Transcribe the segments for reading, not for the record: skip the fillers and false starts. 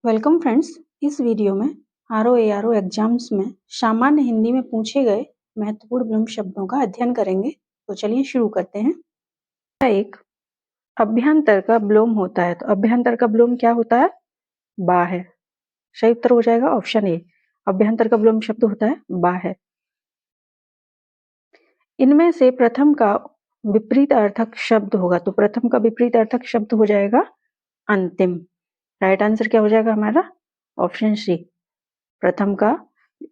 Welcome friends. इस video में RO exams में सामान्य हिंदी में पूछे गए महत्वपूर्ण विलोम शब्दों का अध्ययन करेंगे। तो चलिए शुरू करते हैं। एक अभ्यंतर का विलोम होता है। तो अभ्यंतर का विलोम क्या होता है? बा है। सही उत्तर हो जाएगा ऑप्शन ए। अभ्यंतर का विलोम शब्द होता है बा है। इनमें से प्रथम का विपरीत अर्थक शब्द होगा। तो प्रथम का विपरीत अर्थक शब्द हो जाएगा अंतिम। राइट आंसर क्या हो जाएगा हमारा? Option C. प्रथम का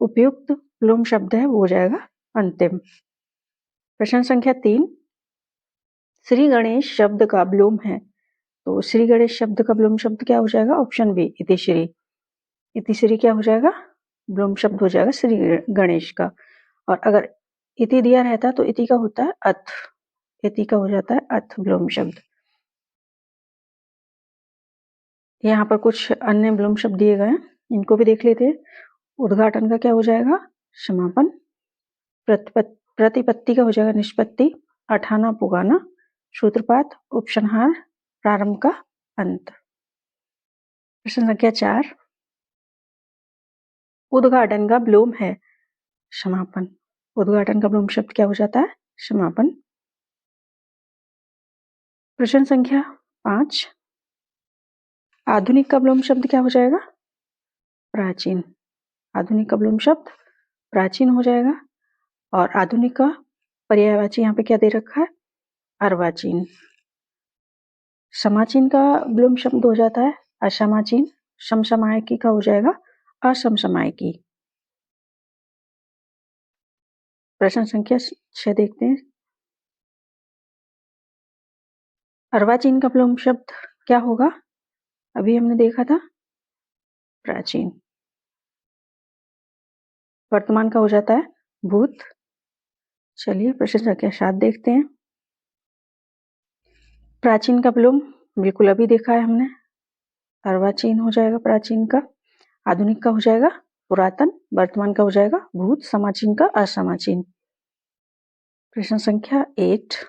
उपयुक्त विलोम शब्द है वो हो जाएगा अंतिम। प्रश्न संख्या 3, श्री गणेश शब्द का विलोम है। तो श्री गणेश शब्द का विलोम शब्द क्या हो जाएगा? Option B इतिश्री। इतिश्री क्या हो जाएगा? विलोम शब्द हो जाएगा श्री गणेश का। और अगर इति दिया रहता तो इति का होता है अथ। इति का हो जाता है अथ विलोम शब्द। यहाँ पर कुछ अन्य विलोम शब्द दिए गए हैं, इनको भी देख लेते हैं। उद्घाटन का क्या हो जाएगा? समापन। प्रतिपत्ति का हो जाएगा निष्पत्ति। अठाना पुगाना। सूत्रपात, उपसंहार, प्रारंभ का अंत। प्रश्न संख्या 4, उद्घाटन का विलोम है समापन। उद्घाटन का विलोम शब्द क्या हो जाता है? समापन। प्रश्न संख्या 5, आधुनिक का विलोम शब्द क्या हो जाएगा? प्राचीन। आधुनिक का विलोम शब्द प्राचीन हो जाएगा। और आधुनिक का पर्यायवाची यहाँ पे क्या दे रखा है? अर्वाचीन। समाचीन का विलोम शब्द हो जाता है असमाचीन। समसमायकी का हो जाएगा असमसमायकी। प्रश्न संख्या 6 देखते हैं। अर्वाचीन का विलोम शब्द क्या होगा? अभी हमने देखा था प्राचीन। वर्तमान का हो जाता है भूत। चलिए प्रश्न संख्या 7 देखते हैं। प्राचीन का विलोम बिल्कुल अभी देखा है हमने, अर्वाचीन हो जाएगा प्राचीन का। आधुनिक का हो जाएगा पुरातन। वर्तमान का हो जाएगा भूत। समाचीन का असमाचीन। प्रश्न संख्या 8,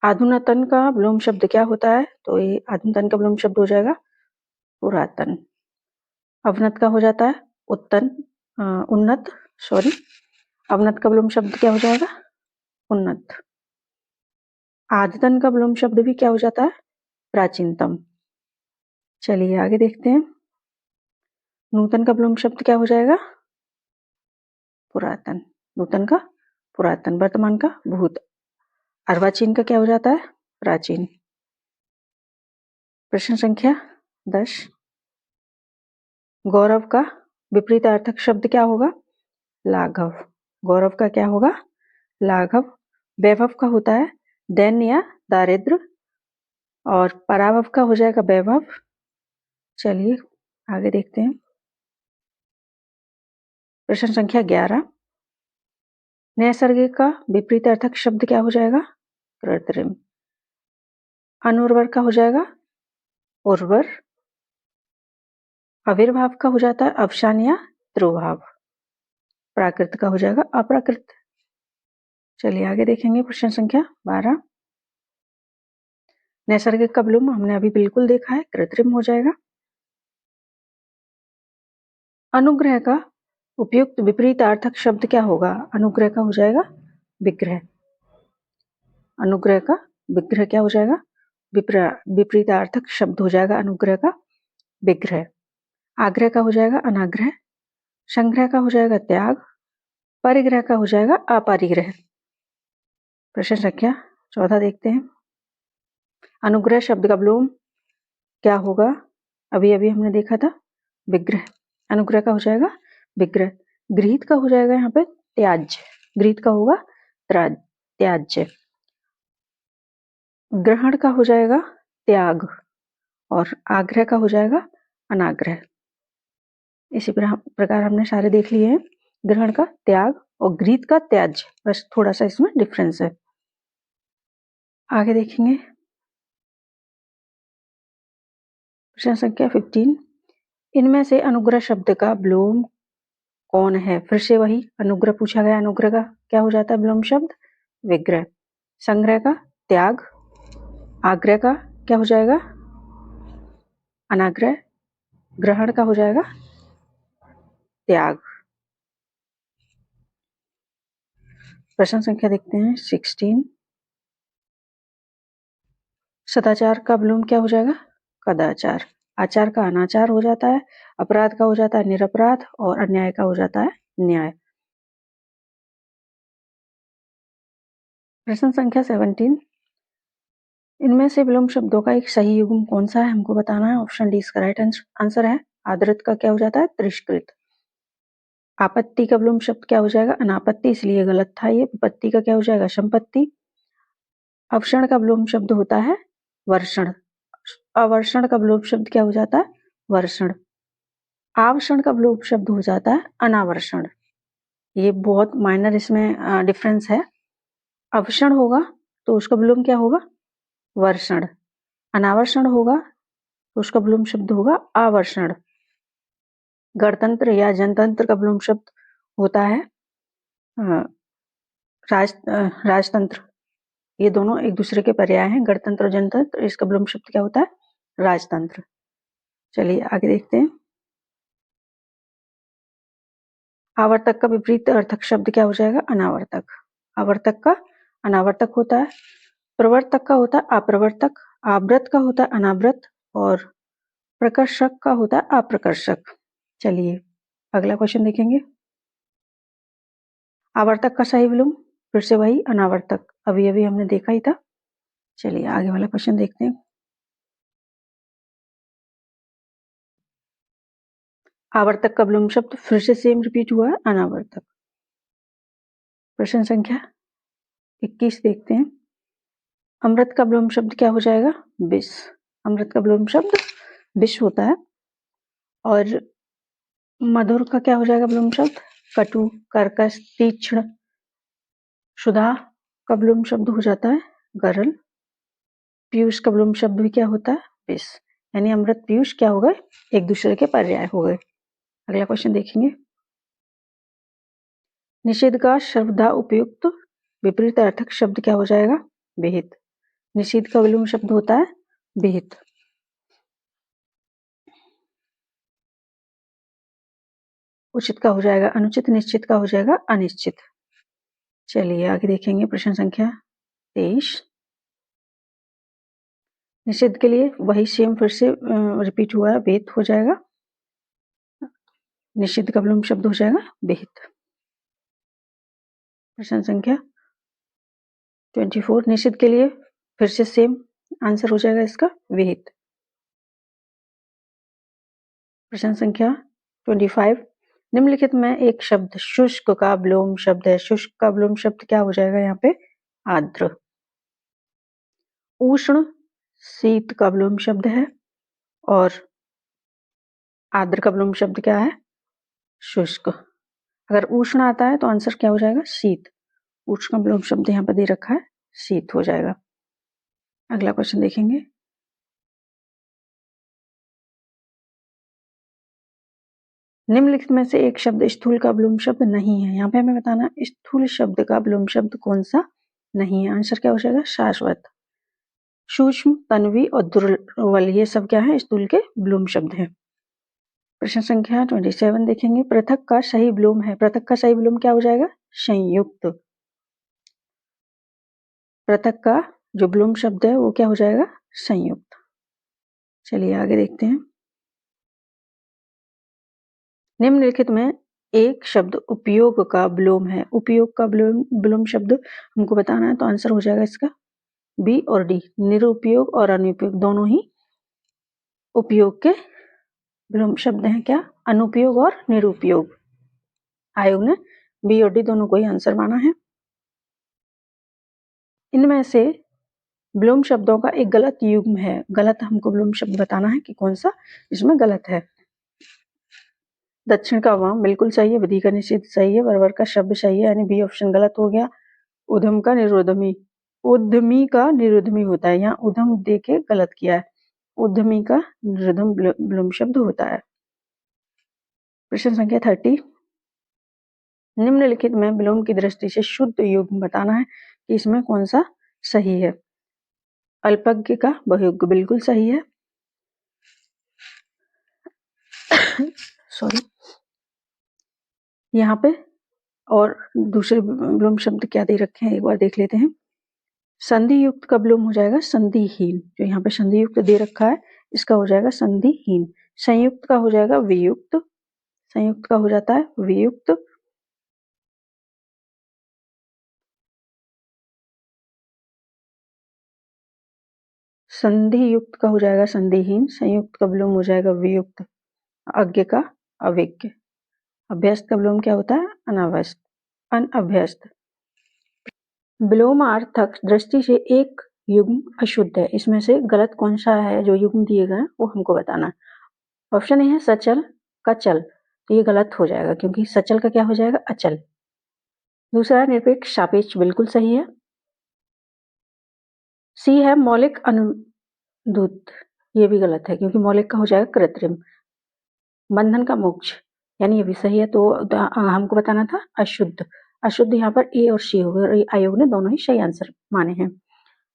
आधुनतन का विलोम शब्द क्या होता है? तो ये आधुनतन का विलोम शब्द हो जाएगा पुरातन। अवनत का हो जाता है उन्नत। अवनत का विलोम शब्द क्या हो जाएगा? उन्नत। आद्यतन का विलोम शब्द भी क्या हो जाता है? प्राचीनतम। चलिए आगे देखते हैं। नूतन का विलोम शब्द क्या हो जाएगा? पुरातन। नूतन का पुरातन। वर्तमान का भूत। अर्वाचीन का क्या हो जाता है? प्राचीन। प्रश्न संख्या 10, गौरव का विपरीतार्थक शब्द क्या होगा? लाघव। गौरव का क्या होगा? लाघव। वैभव का होता है दैन्य या दारिद्र। और पराभव का हो जाएगा वैभव। चलिए आगे देखते हैं। प्रश्न संख्या 11, नैसर्गिक का विपरीतार्थक शब्द क्या हो जाएगा? कृत्रिम। अनुर्वर का हो जाएगा उर्वर। आविर्भाव का हो जाता है अवसान या त्रुभाव। प्राकृत का हो जाएगा अप्राकृत। चलिए आगे देखेंगे। प्रश्न संख्या 12, नैसर्गिक का विलोम हमने अभी बिल्कुल देखा है, कृत्रिम हो जाएगा। अनुग्रह का उपयुक्त विपरीतार्थक शब्द क्या होगा? अनुग्रह का हो जाएगा विग्रह। अनुग्रह का विग्रह क्या हो जाएगा? विपरीतार्थक शब्द हो जाएगा अनुग्रह का विग्रह। आग्रह का हो जाएगा अनाग्रह। संग्रह का हो जाएगा त्याग। परिग्रह का हो जाएगा अपरिग्रह। प्रश्न संख्या 14 देखते हैं। अनुग्रह शब्द का विलोम क्या होगा? अभी अभी हमने देखा था विग्रह। अनुग्रह का हो जाएगा विग्रह। गृहीत का हो जाएगा यहाँ पे त्याज्य। गृहीत का होगा त्याज्य। ग्रहण का हो जाएगा त्याग। और आग्रह का हो जाएगा अनाग्रह। इसी प्रकार हमने सारे देख लिए हैं। ग्रहण का त्याग और गृहीत का त्याज्य, बस थोड़ा सा इसमें डिफरेंस है। आगे देखेंगे। प्रश्न संख्या 15, इनमें से अनुग्रह शब्द का विलोम कौन है? फिर से वही अनुग्रह पूछा गया। अनुग्रह का क्या हो जाता है विलोम शब्द? विग्रह। संग्रह का त्याग। आग्रह का क्या हो जाएगा? अनाग्रह, ग्रहण का हो जाएगा त्याग। प्रश्न संख्या देखते हैं 16। सदाचार का विलोम क्या हो जाएगा? कदाचार। आचार का अनाचार हो जाता है, अपराध का हो जाता है निरपराध, और अन्याय का हो जाता है न्याय। प्रश्न संख्या 17। इनमें से विलोम शब्दों का एक सही युग्म कौन सा है हमको बताना है। ऑप्शन डी इसका राइट आंसर है। आदृत का क्या हो जाता है? तिरस्कृत। आपत्ति का विलोम शब्द क्या हो जाएगा? अनापत्ति, इसलिए गलत था ये। विपत्ति का क्या हो जाएगा? संपत्ति। अवर्षण का विलोम शब्द होता है वर्षण। अवर्षण का विलोम शब्द क्या हो जाता है? वर्षण। आवर्षण का विलोम शब्द हो जाता है अनावर्षण। ये बहुत माइनर इसमें डिफरेंस है। अवर्षण होगा तो उसका विलोम क्या होगा? वर्षण। अनावर्षण होगा तो उसका विलोम शब्द होगा आवर्षण। गणतंत्र या जनतंत्र का विलोम शब्द होता है राजतंत्र। ये दोनों एक दूसरे के पर्याय हैं, गणतंत्र और जनतंत्र। इसका विलोम शब्द क्या होता है? राजतंत्र। चलिए आगे देखते हैं। आवर्तक का विपरीत अर्थक शब्द क्या हो जाएगा? अनावर्तक। आवर्तक का अनावर्तक होता है। प्रवर्तक का होता है अप्रवर्तक। आवृत का होता है अनावृत, और प्रकर्षक का होता है अप्रकर्षक। चलिए अगला क्वेश्चन देखेंगे। आवर्तक का सही विलोम फिर से वही अनावर्तक, अभी अभी हमने देखा ही था। चलिए आगे वाला क्वेश्चन देखते हैं। आवर्तक का विलोम शब्द फिर से सेम रिपीट हुआ है, अनावर्तक। प्रश्न संख्या 21 देखते हैं। अमृत का विलोम शब्द क्या हो जाएगा? विष। अमृत का विलोम शब्द विष होता है। और मधुर का क्या हो जाएगा विलोम शब्द? कटु, कर्कश, तीक्ष्ण। सुधा का विलोम शब्द हो जाता है गरल। पीयूष का विलोम शब्द भी क्या होता है? विष। यानी अमृत पीयूष क्या हो गए? एक दूसरे के पर्याय हो गए। अगला क्वेश्चन देखेंगे। निषेध का सर्वदा उपयुक्त विपरीत अर्थक शब्द क्या हो जाएगा? विहित। निषेध का विलोम शब्द होता है विहित। उचित का हो जाएगा अनुचित, निश्चित का हो जाएगा अनिश्चित। चलिए आगे देखेंगे। प्रश्न संख्या 23। निषेध के लिए वही सेम फिर से रिपीट हुआ है, विहित हो जाएगा। निषेध का विलोम शब्द हो जाएगा विहित। प्रश्न संख्या 24। निषेध के लिए फिर से सेम आंसर हो जाएगा इसका विहित। प्रश्न संख्या 25। निम्नलिखित में एक शब्द शुष्क का विलोम शब्द है। शुष्क का विलोम शब्द क्या हो जाएगा यहाँ पे? आर्द्र। उष्ण शीत का विलोम शब्द है, और आर्द्र का विलोम शब्द क्या है? शुष्क। अगर उष्ण आता है तो आंसर क्या हो जाएगा? शीत। उष्ण का विलोम शब्द यहाँ पर दे रखा है, शीत हो जाएगा। अगला क्वेश्चन देखेंगे। निम्नलिखित में से एक शब्द स्थूल का विलोम शब्द नहीं है। यहाँ पे हमें बताना स्थूल शब्द का विलोम शब्द कौन सा नहीं है। आंसर क्या हो जाएगा? शाश्वत। सूक्ष्म, तन्वी और दुर्बल, ये सब क्या है? स्थूल के विलोम शब्द हैं। प्रश्न संख्या 27 देखेंगे। पृथक का सही विलोम है। पृथक का सही विलोम क्या हो जाएगा? संयुक्त। पृथक का जो विलोम शब्द है वो क्या हो जाएगा? संयुक्त। चलिए आगे देखते हैं। निम्नलिखित में एक शब्द उपयोग का विलोम है। उपयोग का विलोम शब्द हमको बताना है, तो आंसर हो जाएगा इसका बी और डी। निरुपयोग और अनुपयोग दोनों ही उपयोग के विलोम शब्द हैं। क्या? अनुपयोग और निरुपयोग। आयोग ने बी और डी दोनों को ही आंसर माना है। इनमें से विलोम शब्दों का एक गलत युग्म है। गलत हमको विलोम शब्द बताना है कि कौन सा इसमें गलत है। दक्षिण का वाम बिल्कुल सही है। विधि का निषेध सही है। वरवर का शब्द सही है, यानी बी ऑप्शन गलत हो गया। उधम का निरोधमी, उद्यमी का निरोधमी होता है। यहाँ उधम दे के गलत किया है। उद्यमी का निरोधम विलोम शब्द होता है। प्रश्न संख्या 30। निम्नलिखित में विलोम की दृष्टि से शुद्ध युग्म बताना है कि इसमें कौन सा सही है। अल्पज्ञ का बहुयुग्म बिल्कुल सही है। सॉरी, यहाँ पे और दूसरे विलोम शब्द क्या दे रखे हैं एक बार देख लेते हैं। संधि युक्त का विलोम हो जाएगा संधिहीन, जो यहाँ पे संधि युक्त दे रखा है इसका हो जाएगा संधिहीन। संयुक्त का हो जाएगा वियुक्त, संयुक्त का हो जाता है वियुक्त। संधि युक्त का हो जाएगा संधिहीन, संयुक्त का विलोम हो जाएगा वियुक्त। अज्ञ का अविज्ञ। अभ्यस्त का विलोम क्या होता है अनभ्यस्त, अनअभ्यस्त। विलोमार्थक दृष्टि से एक युग्म अशुद्ध है, इसमें से गलत कौन सा है जो युग्म दिए गए हैं वो हमको बताना है। ऑप्शन ए है सचल का चल, तो ये गलत हो जाएगा क्योंकि सचल का क्या हो जाएगा अचल। दूसरा निरपेक्ष सापेक्ष, बिल्कुल सही है। सी है मौलिक अनुद्युत, ये भी गलत है क्योंकि मौलिक का हो जाएगा कृत्रिम। बंधन का मोक्ष, यानी ये भी सही है, तो हमको बताना था अशुद्ध। अशुद्ध यहाँ पर ए और सी हो गए और आयोग ने दोनों ही सही आंसर माने हैं।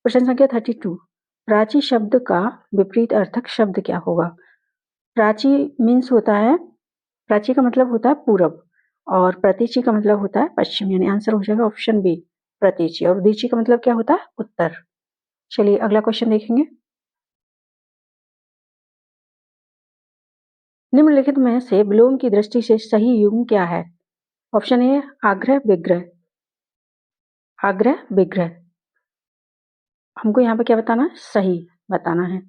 प्रश्न संख्या 32, प्राची शब्द का विपरीत अर्थक शब्द क्या होगा। प्राची मीन्स होता है, प्राची का मतलब होता है पूरब और प्रतीची का मतलब होता है पश्चिम, यानी आंसर हो जाएगा ऑप्शन बी प्रतीची। और उदीची का मतलब क्या होता है उत्तर। चलिए अगला क्वेश्चन देखेंगे। निम्नलिखित में से विलोम की दृष्टि से सही युग्म क्या है। ऑप्शन ए आग्रह विग्रह, आग्रह विग्रह। हमको यहाँ पे क्या बताना है सही बताना है।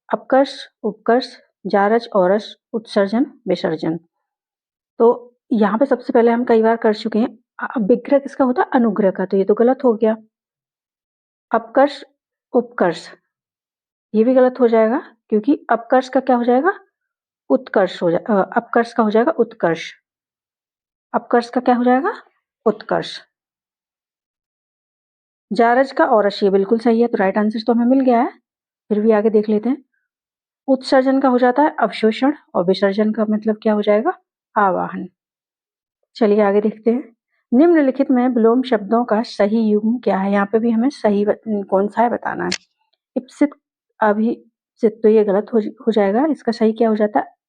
अपकर्ष उपकर्ष, जारज औरस, उत्सर्जन विसर्जन। तो यहाँ पे सबसे पहले हम कई बार कर चुके हैं। विग्रह किसका होता है अनुग्रह का, तो ये तो गलत हो गया। अपकर्ष उपकर्ष ये भी गलत हो जाएगा क्योंकि अपकर्ष का क्या हो जाएगा उत्कर्ष हो जाएगा, अपकर्ष का हो जाएगा उत्कर्ष, अपकर्ष का क्या हो जाएगा उत्कर्ष। जारज का औरस ये बिल्कुल सही है, तो राइट आंसर तो हमें मिल गया है। फिर भी आगे देख लेते हैं। उत्सर्जन का हो जाता है अवशोषण और विसर्जन का मतलब क्या हो जाएगा आवाहन। चलिए आगे देखते हैं। निम्नलिखित में विलोम शब्दों का सही युग्म क्या है, यहाँ पे भी हमें सही कौन सा है बताना है। इप्सित अभिप्सित, तो ये गलत हो जाएगा, इसका सही क्या हो जाता है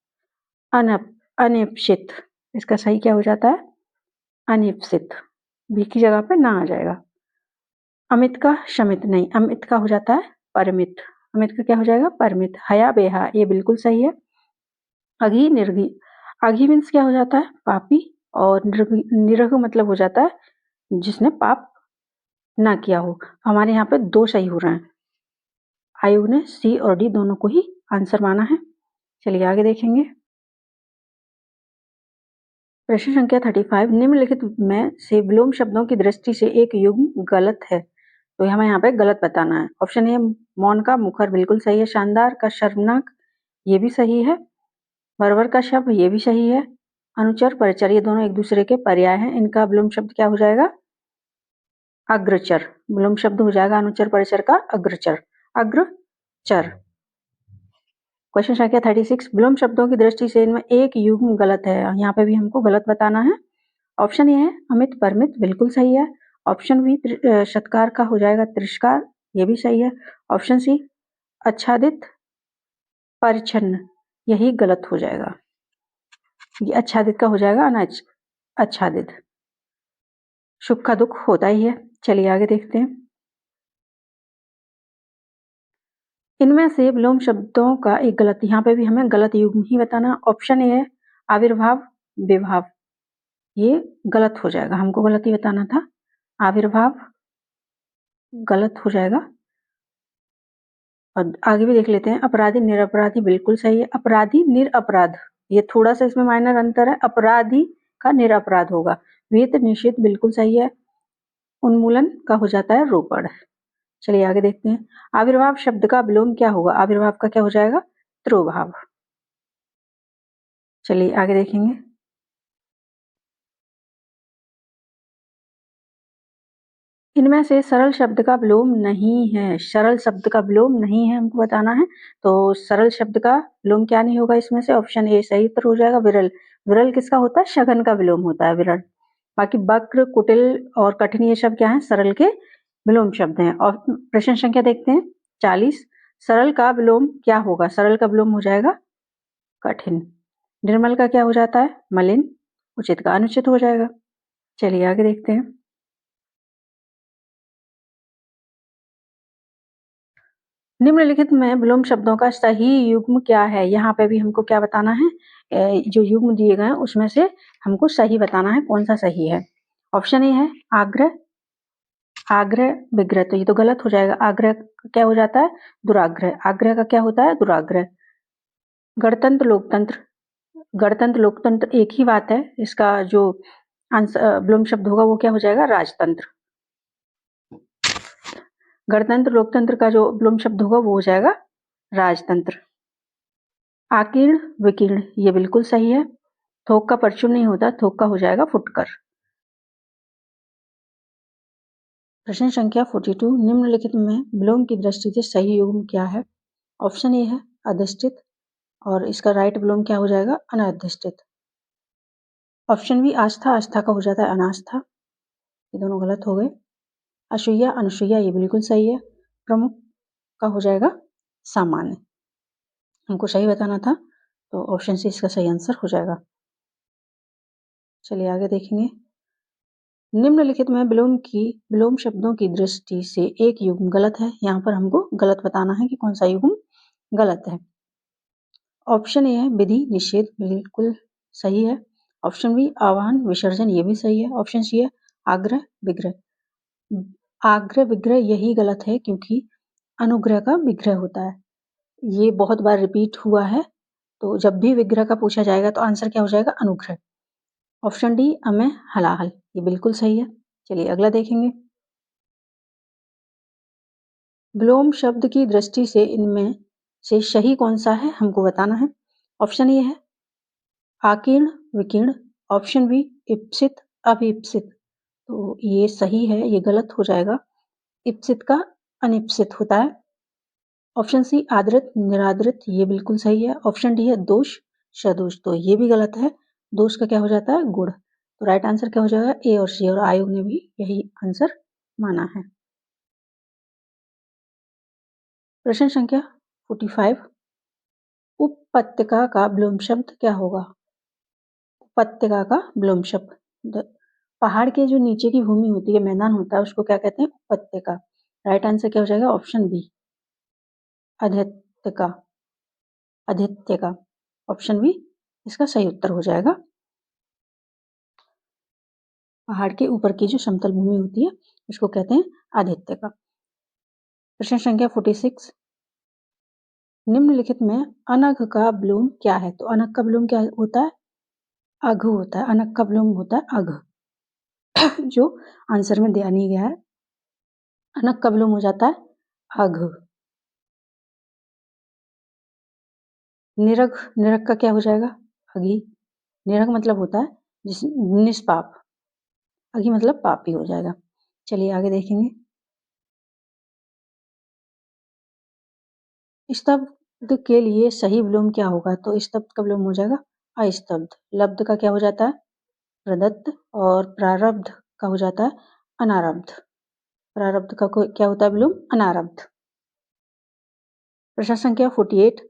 अनिप्सित, इसका सही क्या हो जाता है अनिप्सित, भी की जगह पे ना आ जाएगा। अमित का शमित नहीं, अमित का हो जाता है परमित, अमित का क्या हो जाएगा परमित। हया बेहा ये बिल्कुल सही है। अघी निर्घी, अघी मीन्स क्या हो जाता है पापी और निरघ मतलब हो जाता है जिसने पाप ना किया हो। हमारे यहाँ पे दो सही हो रहे हैं, आयोग ने सी और डी दोनों को ही आंसर माना है। चलिए आगे देखेंगे। प्रश्न संख्या 35, निम्नलिखित में से विलोम शब्दों की दृष्टि से एक युग्म गलत है, तो हमें यहाँ पे गलत बताना है। ऑप्शन ए मौन का मुखर बिल्कुल सही है। शानदार का शर्मनाक ये भी सही है। वरवर का शब्द ये भी सही है। अनुचर परिचर ये दोनों एक दूसरे के पर्याय हैं, इनका विलोम शब्द क्या हो जाएगा अग्रचर। विलोम शब्द हो जाएगा अनुचर परिचर का अग्रचर, अग्रचर। क्वेश्चन संख्या 36, विलोम शब्दों की दृष्टि से इनमें एक युग्म गलत है, यहाँ पे भी हमको गलत बताना है। ऑप्शन ए है अमित परमित बिल्कुल सही है। ऑप्शन बी सत्कार का हो जाएगा तिरस्कार, ये भी सही है। ऑप्शन सी आच्छादित परिच्छन्न यही गलत हो जाएगा, ये आच्छादित का हो जाएगा आच्छादित। सुख का दुख होता ही है। चलिए आगे देखते हैं। इनमें से विलोम शब्दों का एक गलत, यहाँ पे भी हमें गलत युग्म ही बताना। ऑप्शन ए है आविर्भाव विभाव, ये गलत हो जाएगा, हमको गलत ही बताना था। आविर्भाव गलत हो जाएगा। और आगे भी देख लेते हैं। अपराधी निरपराधी बिल्कुल सही है। अपराधी निरपराध ये थोड़ा सा इसमें माइनर अंतर है, अपराधी का निरपराध होगा। विहित निषेध बिल्कुल सही है। उन्मूलन का हो जाता है रोपण। चलिए आगे देखते हैं। आविर्भाव शब्द का विलोम क्या होगा, आविर्भाव का क्या हो जाएगा त्रोभाव। चलिए आगे देखेंगे। इनमें से सरल शब्द का विलोम नहीं है, सरल शब्द का विलोम नहीं है हमको बताना है। तो सरल शब्द का विलोम क्या नहीं होगा इसमें से, ऑप्शन ए सही उत्तर हो जाएगा विरल। विरल किसका होता है शगन का विलोम होता है विरल। बाकी वक्र कुटिल और कठिन ये सब क्या है सरल के विलोम शब्द हैं। और प्रश्न संख्या देखते हैं 40, सरल का विलोम क्या होगा, सरल का विलोम हो जाएगा कठिन। निर्मल का क्या हो जाता है? मलिन। उचित का अनुचित हो जाएगा। चलिए आगे देखते हैं। निम्नलिखित में विलोम शब्दों का सही युग्म क्या है? यहाँ पे भी हमको क्या बताना है? जो युग्म दिए गए हैं उसमें से हमको सही बताना है, कौन सा सही है। ऑप्शन ए है आग्रह, आग्रह विग्रह, तो ये तो गलत हो जाएगा। आग्रह क्या हो जाता है? दुराग्रह। आग्रह का क्या होता है? दुराग्रह। गणतंत्र लोकतंत्र, गणतंत्र लोकतंत्र एक ही बात है। इसका जो आंसर विलोम शब्द होगा वो क्या हो जाएगा? राजतंत्र। गणतंत्र लोकतंत्र का जो विलोम शब्द होगा वो हो जाएगा राजतंत्र। आकीर्ण विकीर्ण, ये बिल्कुल सही है। थोक का परचून नहीं होता, थोक का हो जाएगा फुटकर। प्रश्न संख्या 42, निम्नलिखित में विलोम की दृष्टि से सही युग्म क्या है? ऑप्शन ए है अधिष्ठित और इसका राइट विलोम क्या हो जाएगा? अनधिष्ठित। ऑप्शन बी आस्था, आस्था का हो जाता है अनास्था, ये दोनों गलत हो गए। असूया अनुसूया, ये बिल्कुल सही है। प्रमुख का हो जाएगा सामान्य, हमको सही बताना था, तो ऑप्शन सी इसका सही आंसर हो जाएगा। चलिए आगे देखेंगे। निम्नलिखित में विलोम शब्दों की दृष्टि से एक युग्म गलत है। यहाँ पर हमको गलत बताना है कि कौन सा युग्म गलत है। ऑप्शन ए है विधि निषेध, बिल्कुल सही है। ऑप्शन बी आवाहन विसर्जन, ये भी सही है। ऑप्शन सी है आग्रह विग्रह, आग्रह विग्रह यही गलत है क्योंकि अनुग्रह का विग्रह होता है। ये बहुत बार रिपीट हुआ है, तो जब भी विग्रह का पूछा जाएगा तो आंसर क्या हो जाएगा? अनुग्रह। ऑप्शन डी अमे हलाहल, ये बिल्कुल सही है। चलिए अगला देखेंगे। विलोम शब्द की दृष्टि से इनमें से सही कौन सा है, हमको बताना है। ऑप्शन ए है आकीर्ण विकीर्ण, ऑप्शन बी इप्सित अभिप्सित, तो ये सही है, ये गलत हो जाएगा। इप्सित का अनिप्सित होता है। ऑप्शन सी आदृत निरादृत, ये बिल्कुल सही है। ऑप्शन डी है दोष सदोष, तो ये भी गलत है। दोष का क्या हो जाता है? गुण। तो राइट आंसर क्या हो जाएगा? ए और सी, और आयोग ने भी यही आंसर माना है। प्रश्न संख्या 45, उपत्यका का विलोम शब्द क्या होगा? उपत्यका का विलोम शब्द, पहाड़ के जो नीचे की भूमि होती है, मैदान होता है, उसको क्या कहते हैं? उपत्यका। राइट आंसर क्या हो जाएगा? ऑप्शन बी अध्यत्यका, अध्यत्यका। ऑप्शन बी इसका सही उत्तर हो जाएगा। पहाड़ के ऊपर की जो समतल भूमि होती है उसको कहते हैं आदित्यका। प्रश्न संख्या 46, निम्नलिखित में अनघ का विलोम क्या है? तो अनघ का विलोम क्या होता है? अघ होता है। अनघ का विलोम होता है अघ, जो आंसर में दिया नहीं गया है। अनघ का विलोम हो जाता है अघ। निरघ, निरघ का क्या हो जाएगा? अघी। निरघ मतलब होता है जिस निष्पाप, अघी मतलब पापी हो जाएगा। चलिए आगे देखेंगे। स्तब्ध के लिए सही विलोम क्या होगा? तो स्तब्ध का विलोम हो जाएगा अस्तब्ध। लब्ध का क्या हो जाता है? प्रदत्त, और प्रारब्ध का हो जाता है अनारब्ध। प्रारब्ध का क्या होता है विलोम? अनारब्ध। प्रश्न संख्या 48,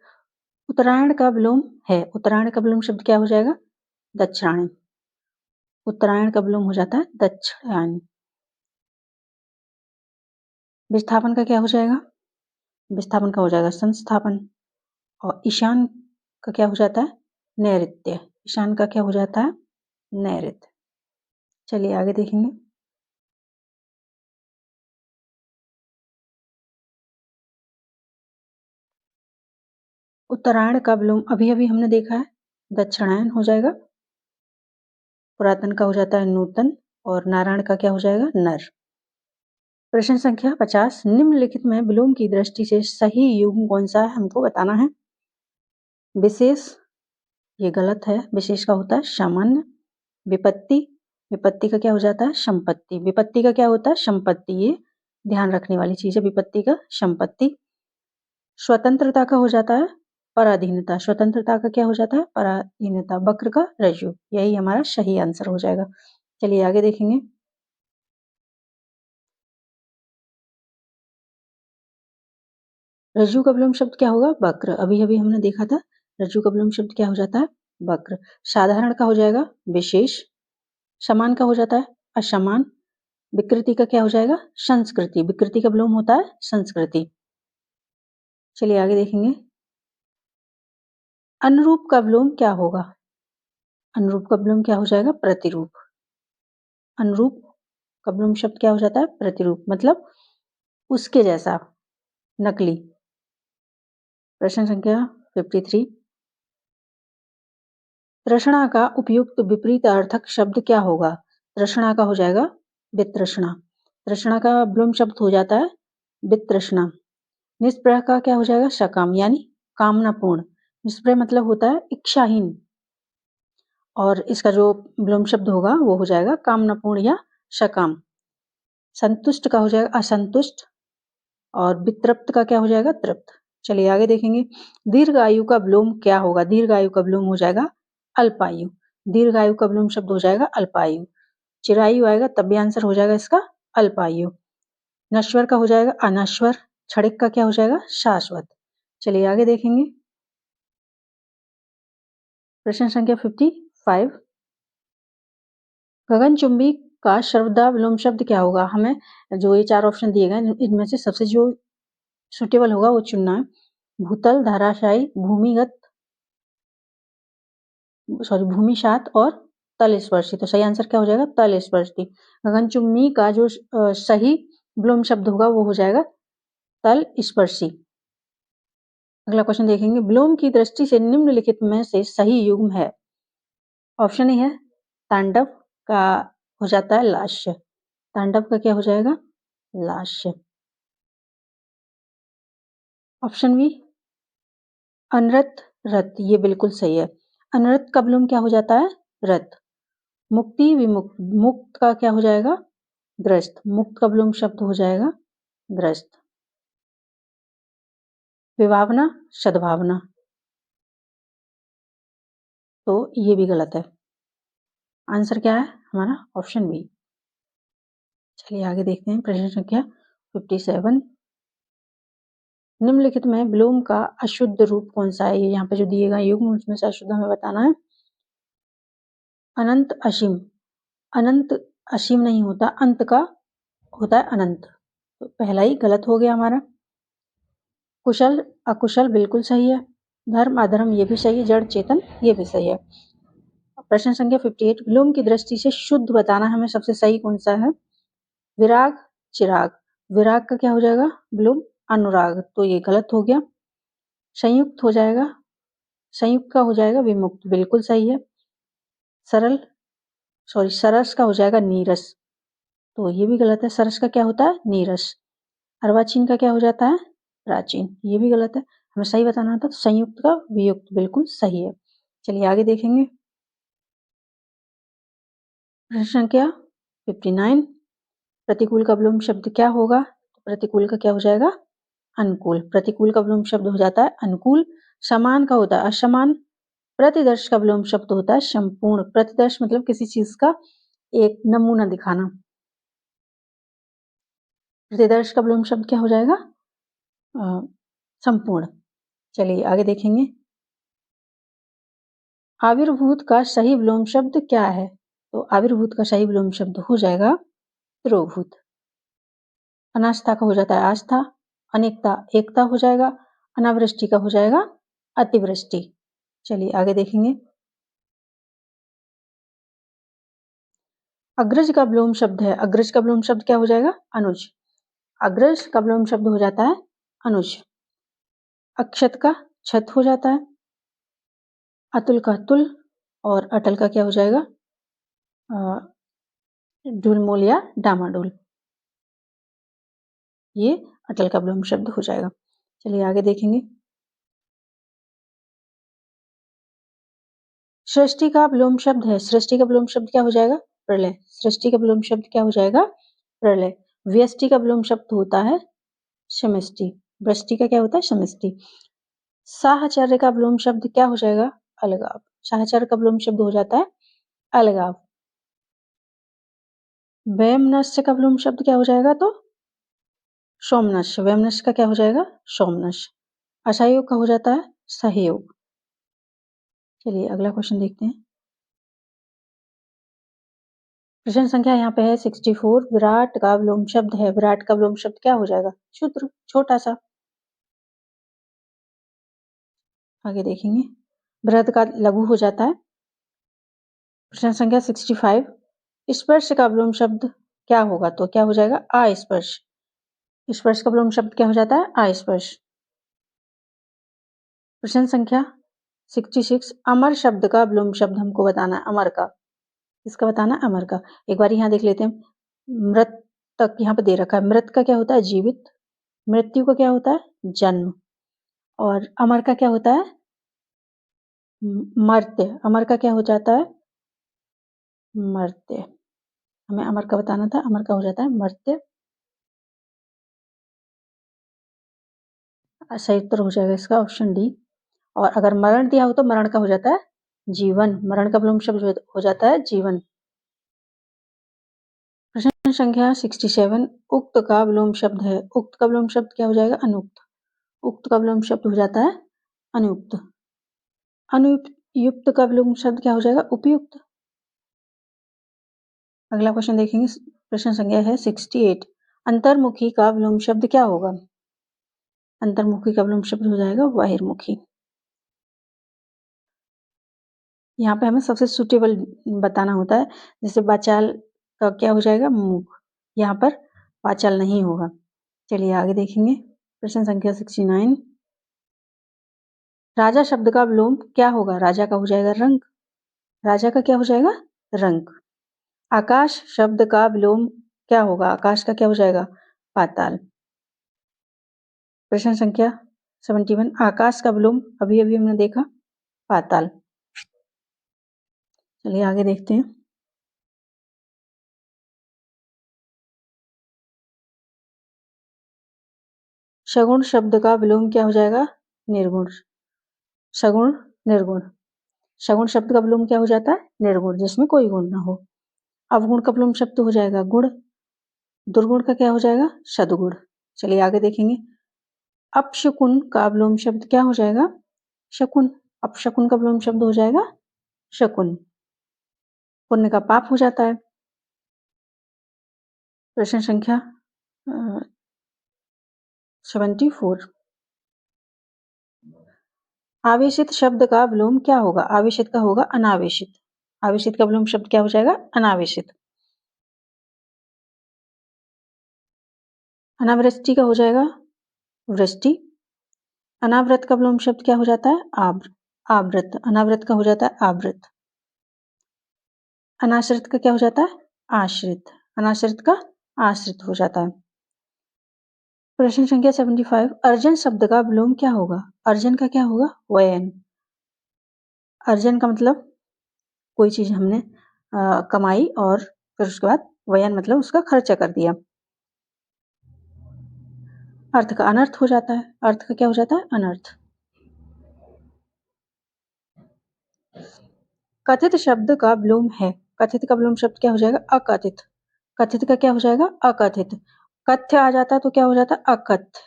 उत्तरायण का विलोम है। उत्तरायण का विलोम शब्द क्या हो जाएगा? दक्षिणायन। उत्तरायण का विलोम हो जाता है दक्षिणायन। विस्थापन का क्या हो जाएगा? विस्थापन का हो जाएगा संस्थापन। और ईशान का क्या हो जाता है? नैऋत्य। ईशान का क्या हो जाता है? नैऋत्य। चलिए आगे देखेंगे। उत्तरायण का विलोम अभी अभी हमने देखा है, दक्षिणायन हो जाएगा। पुरातन का हो जाता है नूतन, और नारायण का क्या हो जाएगा? नर। प्रश्न संख्या 50, निम्नलिखित में विलोम की दृष्टि से सही युग्म कौन सा है, हमको बताना है। विशेष, ये गलत है। विशेष का होता है सामान्य। विपत्ति, विपत्ति का क्या हो जाता है? संपत्ति। विपत्ति का क्या होता है? संपत्ति। ये ध्यान रखने वाली चीज है, विपत्ति का संपत्ति। स्वतंत्रता का हो जाता है पराधीनता। स्वतंत्रता का क्या हो जाता है? पराधीनता। वक्र का रज्जु, यही हमारा सही आंसर हो जाएगा। चलिए आगे देखेंगे। रज्जु का विलोम शब्द क्या होगा? वक्र। अभी अभी हमने देखा था रज्जु का विलोम शब्द क्या हो जाता है? वक्र। साधारण का हो जाएगा विशेष, समान का हो जाता है असमान, विकृति का क्या हो जाएगा संस्कृति, विकृति का विलोम होता है संस्कृति। चलिए आगे देखेंगे। अनुरूप का विलोम क्या होगा? अनुरूप का विलोम क्या हो जाएगा प्रतिरूप। अनुरूप का विलोम शब्द क्या हो जाता है प्रतिरूप, मतलब उसके जैसा, नकली। प्रश्न संख्या 53। तृष्णा का उपयुक्त विपरीतार्थक शब्द क्या होगा? तृष्णा का हो जाएगा वितृष्णा। तृष्णा का विलोम शब्द हो जाता है वितृष्णा। निष्प्रह का क्या हो जाएगा सकाम, यानी कामनापूर्ण। निष्प्रह मतलब होता है इच्छाहीन, और इसका जो विलोम शब्द होगा वो हो जाएगा कामनापूर्ण या सकाम। संतुष्ट का हो जाएगा असंतुष्ट, और वितृप्त का क्या हो जाएगा तृप्त। चलिए आगे देखेंगे। दीर्घ आयु का विलोम क्या होगा? दीर्घ आयु का विलोम हो जाएगा अल्पायु। दीर्घ आयु का विलोम शब्द हो जाएगा अल्पायु। चिरायु आएगा तब भी आंसर हो जाएगा इसका अल्पायु। नश्वर का हो जाएगा अनश्वर। क्षणिक का क्या हो जाएगा शाश्वत। चलिए आगे देखेंगे। प्रश्न संख्या 55। गगनचुंबी का सर्वदा विलोम शब्द क्या होगा? हमें जो ये 4 ऑप्शन दिए गए इनमें से सबसे जो सुटेबल होगा वो चुनना है। भूतल, धराशायी, भूमिगत, भूमिशात और तल स्पर्शी। तो सही आंसर क्या हो जाएगा तल स्पर्शी। गगनचुंबी का जो सही विलोम शब्द होगा वो हो जाएगा तल स्पर्शी। अगला क्वेश्चन देखेंगे। विलोम की दृष्टि से निम्नलिखित में से सही युग्म है। ऑप्शन ए है तांडव का हो जाता है लास्य। तांडव का क्या हो जाएगा लास्य। ऑप्शन बी अनरत रत, ये बिल्कुल सही है। अनरत का विलोम क्या हो जाता है रत। मुक्ति विमुक्त, मुक्त का क्या हो जाएगा ग्रस्त। मुक्त का विलोम शब्द हो जाएगा ग्रस्त। विभावना सद्भावना, तो ये भी गलत है। आंसर क्या है हमारा ऑप्शन बी। चलिए आगे देखते हैं। प्रश्न संख्या 57। निम्नलिखित में विलोम का अशुद्ध रूप कौन सा है? यहाँ पे जो दिए गए युग्म उसमें से अशुद्ध हमें बताना है। अनंत असीम, अनंत असीम नहीं होता, अंत का होता है अनंत, तो पहला ही गलत हो गया हमारा। कुशल अकुशल बिल्कुल सही है। धर्म अधर्म ये भी सही है। जड़ चेतन ये भी सही है। प्रश्न संख्या 58। विलोम की दृष्टि से शुद्ध बताना हमें सबसे सही कौन सा है? विराग चिराग, विराग का क्या हो जाएगा विलोम अनुराग, तो ये गलत हो गया। संयुक्त हो जाएगा, संयुक्त का हो जाएगा विमुक्त, बिल्कुल सही है। सरल सरस का हो जाएगा नीरस, तो ये भी गलत है। सरस का क्या होता है नीरस। अर्वाचीन का क्या हो जाता है प्राचीन, ये भी गलत है। हमें सही बताना था, तो संयुक्त का वियुक्त बिल्कुल सही है। चलिए आगे देखेंगे। प्रश्न संख्या 59। प्रतिकूल का विलोम शब्द क्या होगा? प्रतिकूल का क्या हो जाएगा अनुकूल। प्रतिकूल का विलोम शब्द हो जाता है अनुकूल। समान का होता है असमान। प्रतिदर्श का विलोम शब्द होता है संपूर्ण। प्रतिदर्श मतलब किसी चीज का एक नमूना दिखाना। प्रतिदर्श का विलोम शब्द क्या हो जाएगा संपूर्ण। चलिए आगे देखेंगे। आविर्भूत का सही विलोम शब्द क्या है? तो आविर्भूत का सही विलोम शब्द हो जाएगा तिरोभूत। अनास्था का हो जाता है आस्था। अनेकता एकता हो जाएगा। अनावृष्टि का हो जाएगा अतिवृष्टि। चलिए आगे देखेंगे। अग्रज का विलोम शब्द है। अग्रज का विलोम शब्द क्या हो जाएगा अनुज। अग्रज का विलोम शब्द हो जाता है अनुज। अक्षत का छत हो जाता है। अतुल का तुल, और अटल का क्या हो जाएगा ढुलमुल या डामाडोल, ये अटल का विलोम शब्द हो जाएगा। चलिए आगे देखेंगे। सृष्टि का विलोम शब्द है। सृष्टि का विलोम शब्द क्या हो जाएगा प्रलय। सृष्टि का विलोम शब्द क्या हो जाएगा प्रलय। व्यष्टि का विलोम शब्द होता है समष्टि। वृष्टि का क्या होता है समष्टि। साहचर्य का विलोम शब्द क्या हो जाएगा अलगाव। साहचर्य का विलोम शब्द हो जाता है अलगाव। वैमनस्य का विलोम शब्द क्या हो जाएगा तो सोमनस्य। वैमनस्य का क्या हो जाएगा सोमनस्य। असहयोग का हो जाता है सहयोग। चलिए अगला क्वेश्चन देखते हैं। प्रश्न संख्या यहाँ पे है 64। विराट का विलोम शब्द है। विराट का विलोम शब्द क्या हो जाएगा? क्षुद्र, छोटा सा। आगे देखेंगे। बृहद का लघु हो जाता है। प्रश्न संख्या 65। स्पर्श का विलोम शब्द क्या होगा? तो क्या हो जाएगा? अस्पर्श। स्पर्श का विलोम शब्द क्या हो जाता है? अस्पर्श। प्रश्न संख्या 66। अमर शब्द का विलोम शब्द हमको बताना है। अमर का, इसका बताना है अमर का। एक बार यहाँ देख लेते हैं। मृत तक यहाँ पे दे रखा है। मृत का क्या होता है? जीवित। मृत्यु का क्या होता है? जन्म। और अमर का क्या होता है? मर्त्य। अमर का क्या हो जाता है? मर्त्य। हमें अमर का बताना था। अमर का हो जाता है मर्त्य। सही उत्तर हो जाएगा इसका ऑप्शन डी। और अगर मरण दिया हो तो मरण का हो जाता है जीवन। मरण का विलोम शब्द हो जाता है जीवन। प्रश्न संख्या 67। उक्त का विलोम शब्द है। उक्त का विलोम शब्द क्या हो जाएगा? अनुक्त। उक्त का विलोम शब्द हो जाता है अनुक्त। अनुयुक्त का विलोम शब्द क्या हो जाएगा? उपयुक्त। अगला क्वेश्चन देखेंगे। प्रश्न संख्या है 68। अंतर्मुखी का विलोम शब्द क्या होगा? अंतर्मुखी का विलोम शब्द हो जाएगा बहिर्मुखी। यहाँ पे हमें सबसे सुटेबल बताना होता है। जैसे वाचाल का क्या हो जाएगा? मुख। यहाँ पर वाचाल नहीं होगा। चलिए आगे देखेंगे। प्रश्न संख्या 69। राजा शब्द का विलोम क्या होगा? राजा का हो जाएगा रंग। राजा का क्या हो जाएगा? रंग। आकाश शब्द का विलोम क्या होगा? आकाश का क्या हो जाएगा? पाताल। प्रश्न संख्या 71। आकाश का विलोम अभी अभी हमने देखा पाताल। चलिए आगे देखते हैं। सगुण शब्द का विलोम क्या हो जाएगा? निर्गुण। सगुण, निर्गुण। सगुण शब्द का विलोम क्या हो जाता है? निर्गुण, जिसमें कोई गुण ना हो। अवगुण का विलोम शब्द हो जाएगा गुण। दुर्गुण का क्या हो जाएगा? सदगुण। चलिए आगे देखेंगे। अपशकुन का विलोम शब्द क्या हो जाएगा? शकुन। अपशकुन का विलोम शब्द हो जाएगा शकुन। पुण्य का पाप हो जाता है। प्रश्न संख्या 74। आवेशित शब्द का विलोम क्या होगा? आवेशित का होगा अनावेशित। आवेशित का विलोम शब्द क्या हो जाएगा? अनावेशित। अनावृष्टि का हो जाएगा वृष्टि। अनावृत का विलोम शब्द क्या हो जाता है? आवृत। अनावृत का हो जाता है आवृत। अनाश्रित का क्या हो जाता है? आश्रित। अनाश्रित का आश्रित हो जाता है। प्रश्न संख्या 75। अर्जन शब्द का विलोम क्या होगा? अर्जन का क्या होगा? वयन। अर्जन का मतलब कोई चीज हमने कमाई और फिर उसके बाद वयन मतलब उसका खर्चा कर दिया। अर्थ का अनर्थ हो जाता है। अर्थ का क्या हो जाता है? अनर्थ। कथित शब्द का विलोम है। कथित का विलोम शब्द क्या हो जाएगा? अकथित। कथित का क्या हो जाएगा? अकथित। कथ्य आ जाता है तो क्या हो जाता है? अकथ्य।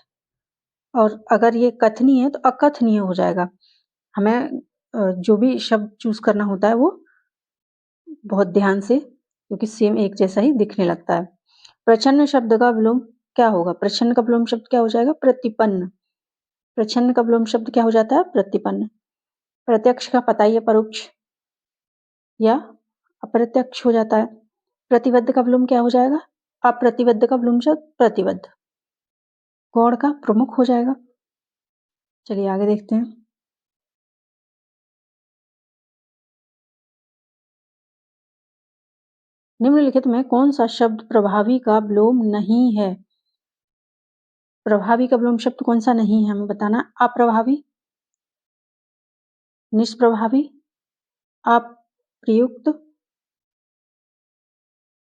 और अगर ये कथनीय है तो अकथनीय हो जाएगा। हमें जो भी शब्द चूज करना होता है वो बहुत ध्यान से, क्योंकि सेम एक जैसा ही दिखने लगता है। प्रच्छन्न शब्द का विलोम क्या होगा? प्रच्छन्न का विलोम शब्द क्या हो जाएगा? प्रतिपन्न। प्रच्छन्न का विलोम शब्द क्या हो जाता है? प्रतिपन्न। प्रत्यक्ष का पता या परोक्ष या अप्रत्यक्ष हो जाता है। प्रतिबद्ध का विलोम क्या हो जाएगा? अप्रतिबद्ध का विलोम शब्द प्रतिबद्ध। गौण का प्रमुख हो जाएगा। चलिए आगे देखते हैं। निम्नलिखित में कौन सा शब्द प्रभावी का विलोम नहीं है? प्रभावी का विलोम शब्द कौन सा नहीं है हमें बताना। अप्रभावी, निष्प्रभावी, अप्रयुक्त,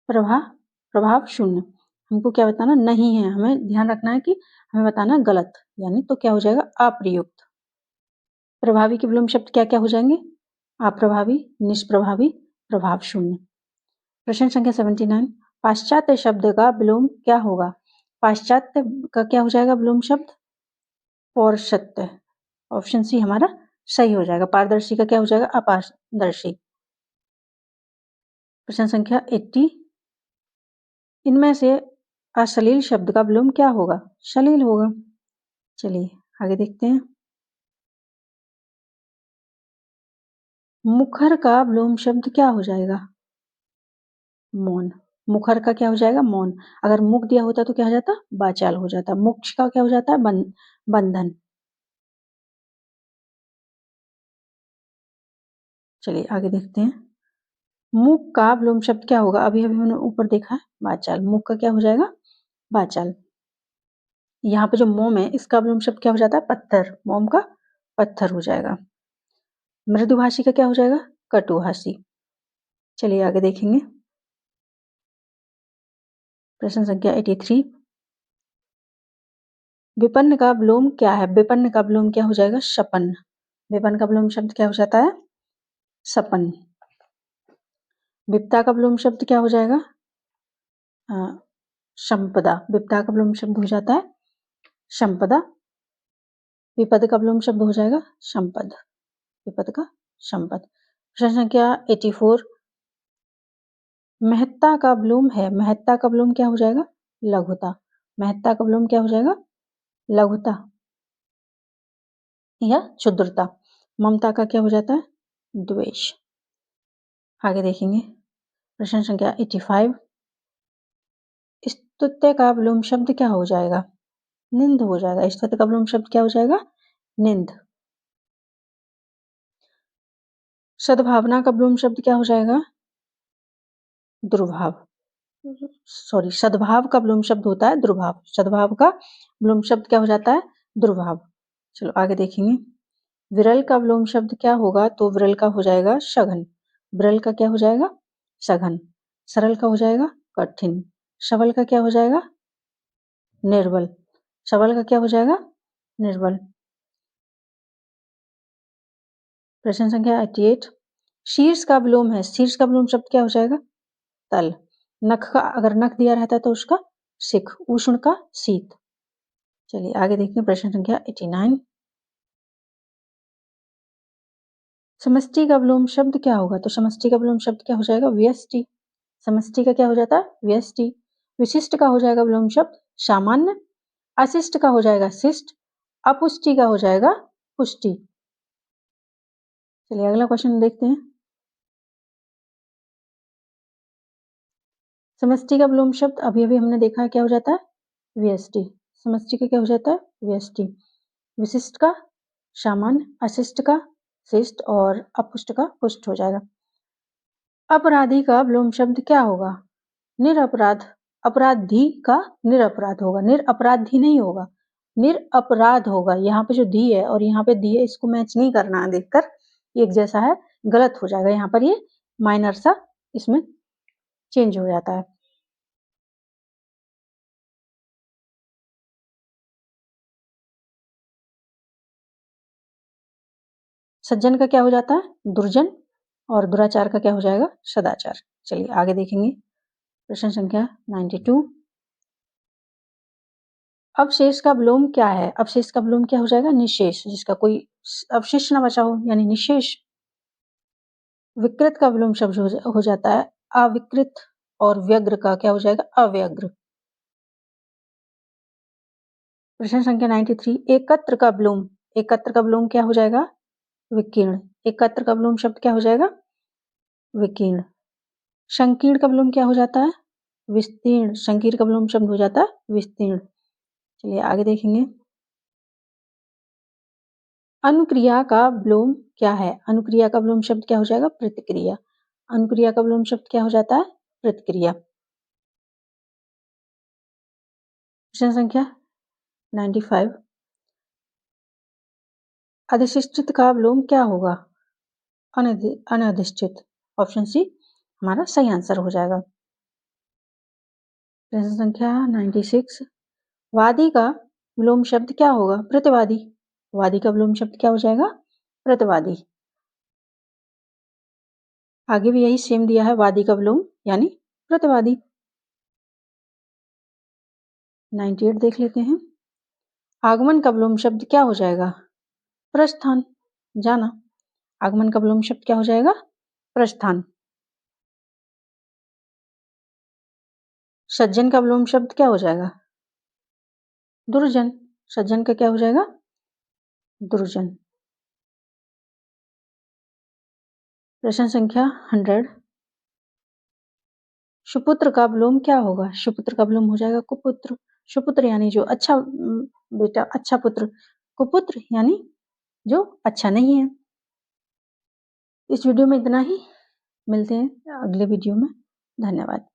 प्रभाव शून्य। हमको क्या बताना? नहीं है। हमें ध्यान रखना है कि हमें बताना गलत, यानी तो क्या हो जाएगा? अप्रयुक्त। प्रभावी के विलोम शब्द क्या क्या हो जाएंगे? अप्रभावी, निष्प्रभावी, प्रभाव शून्य। प्रश्न संख्या 79। पाश्चात्य शब्द का विलोम क्या होगा? पाश्चात्य का क्या हो जाएगा विलोम शब्द? पौरुषत्य। ऑप्शन सी हमारा सही हो जाएगा। पारदर्शी का क्या हो जाएगा? अपारदर्शी। प्रश्न संख्या 80, इनमें से अश्लील शब्द का विलोम क्या होगा? श्लील होगा। चलिए आगे देखते हैं। मुखर का विलोम शब्द क्या हो जाएगा? मौन। मुखर का क्या हो जाएगा? मौन। अगर मुख दिया होता तो क्या हो जाता? वाचाल हो जाता। मोक्ष का क्या हो जाता है? बंधन। चलिए आगे देखते हैं। मुख का विलोम शब्द क्या होगा? अभी अभी हमने ऊपर देखा है वाचाल। मुख का क्या हो जाएगा? वाचाल। यहाँ पे जो मोम है इसका विलोम शब्द क्या हो जाता है? पत्थर। मोम का पत्थर हो जाएगा। मृदुभाषी का क्या हो जाएगा? कटुभाषी। चलिए आगे देखेंगे। प्रश्न संख्या 83, विपन्न का विलोम क्या है? विपन्न का विलोम क्या हो जाएगा? शपन्न। विपन्न का विलोम शब्द क्या हो जाता है? सपन। विपदा का विलोम शब्द क्या हो जाएगा? संपदा। विपदा का विलोम शब्द हो जाता है संपदा। विपद का विलोम शब्द हो जाएगा संपद। विपद का संपद। प्रश्न संख्या 84, महत्ता का विलोम है। महत्ता का विलोम क्या हो जाएगा? लघुता। महत्ता का विलोम क्या हो जाएगा? लघुता या क्षुद्रता। ममता का क्या हो जाता है? द्वेष। आगे देखेंगे। प्रश्न संख्या 85, स्तुत्य का विलोम शब्द क्या हो जाएगा? निंद हो जाएगा। स्तुत्य का विलोम शब्द क्या हो जाएगा? निंद। सद्भावना का विलोम शब्द क्या हो जाएगा? दुर्भाव। सॉरी, सद्भाव का विलोम शब्द होता है दुर्भाव। सद्भाव का विलोम शब्द क्या हो जाता है? दुर्भाव। चलो आगे देखेंगे। विरल का विलोम शब्द क्या होगा? तो विरल का हो जाएगा सघन। विरल का क्या हो जाएगा? सघन। सरल का हो जाएगा कठिन। सबल का क्या हो जाएगा? निर्बल। सबल का क्या हो जाएगा? निर्बल। प्रश्न संख्या 88, शीर्ष का विलोम है। शीर्ष का विलोम शब्द क्या हो जाएगा? तल। नख का अगर नख दिया रहता है तो उसका शिख। उष्ण का शीत। चलिए आगे देखते हैं। प्रश्न संख्या 89, समष्टि का विलोम शब्द क्या होगा? तो समष्टि का विलोम शब्द क्या हो जाएगा? व्यष्टि। समष्टि का क्या हो जाता है? व्यष्टि। विशिष्ट का हो जाएगा विलोम शब्द सामान्य। अशिष्ट का हो जाएगा शिष्ट। अपुष्टि का हो जाएगा पुष्टि। चलिए अगला क्वेश्चन देखते हैं। समष्टि का विलोम शब्द अभी अभी हमने देखा है क्या हो जाता है? व्यष्टि। समष्टि का क्या हो जाता है? व्यष्टि। विशिष्ट का सामान्य, अशिष्ट का शिष्ट और अपुष्ट का पुष्ट हो जाएगा। अपराधी का विलोम शब्द क्या होगा? निरपराध। अपराधी का निरपराध होगा। निरपराधी नहीं होगा, निरपराध होगा। यहाँ पे जो धी है और यहाँ पे धी है इसको मैच नहीं करना है देखकर, एक जैसा है, गलत हो जाएगा। यहाँ पर ये माइनर सा इसमें चेंज हो जाता है। सज्जन का क्या हो जाता है? दुर्जन। और दुराचार का क्या हो जाएगा? सदाचार। चलिए आगे देखेंगे। प्रश्न संख्या 92, अवशेष का विलोम क्या है? अवशेष का विलोम क्या हो जाएगा? निशेष। जिसका कोई अवशेष ना बचा हो यानी निशेष। विकृत का विलोम शब्द हो जाता है अविकृत। और व्यग्र का क्या हो जाएगा? अव्यग्र। प्रश्न संख्या 93, एकत्र का विलोम। एकत्र का विलोम क्या हो जाएगा? विकीर्ण। एकत्र का विलोम शब्द क्या हो जाएगा? विकीर्ण। संकीर्ण का विलोम क्या हो जाता है? विस्तीर्ण। संकीर्ण का विलोम शब्द हो जाता है विस्तीर्ण। चलिए आगे देखेंगे। अनुक्रिया का विलोम क्या है? अनुक्रिया का विलोम शब्द क्या हो जाएगा? प्रतिक्रिया। अनुक्रिया का विलोम शब्द क्या हो जाता है? प्रतिक्रिया। प्रश्न संख्या 95, अधिष्ठित का विलोम क्या होगा? अनधिष्ठित। ऑप्शन सी हमारा सही आंसर हो जाएगा। प्रश्न संख्या 96, वादी का विलोम शब्द क्या होगा? प्रतिवादी। वादी का विलोम शब्द क्या हो जाएगा? प्रतिवादी। आगे भी यही सेम दिया है, वादी का विलोम यानी प्रतिवादी। 98 देख लेते हैं। आगमन का विलोम शब्द क्या हो जाएगा? प्रस्थान। जाना। आगमन का विलोम शब्द क्या हो जाएगा? प्रस्थान। सज्जन का विलोम शब्द क्या हो जाएगा? दुर्जन। सज्जन का क्या हो जाएगा? दुर्जन। प्रश्न संख्या 100। सुपुत्र का विलोम क्या होगा? सुपुत्र का विलोम हो जाएगा कुपुत्र। सुपुत्र यानी जो अच्छा बेटा, अच्छा पुत्र। कुपुत्र यानी जो अच्छा नहीं है। इस वीडियो में इतना ही। मिलते हैं अगले वीडियो में। धन्यवाद।